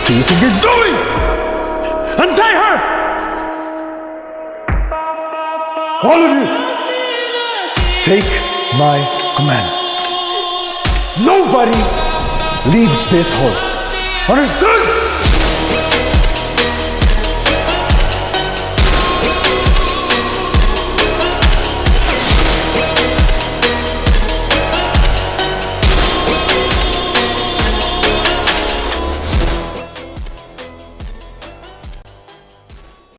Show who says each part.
Speaker 1: What do you think you're doing? Untie her! All of you, take my command. Nobody leaves this hall. Understood?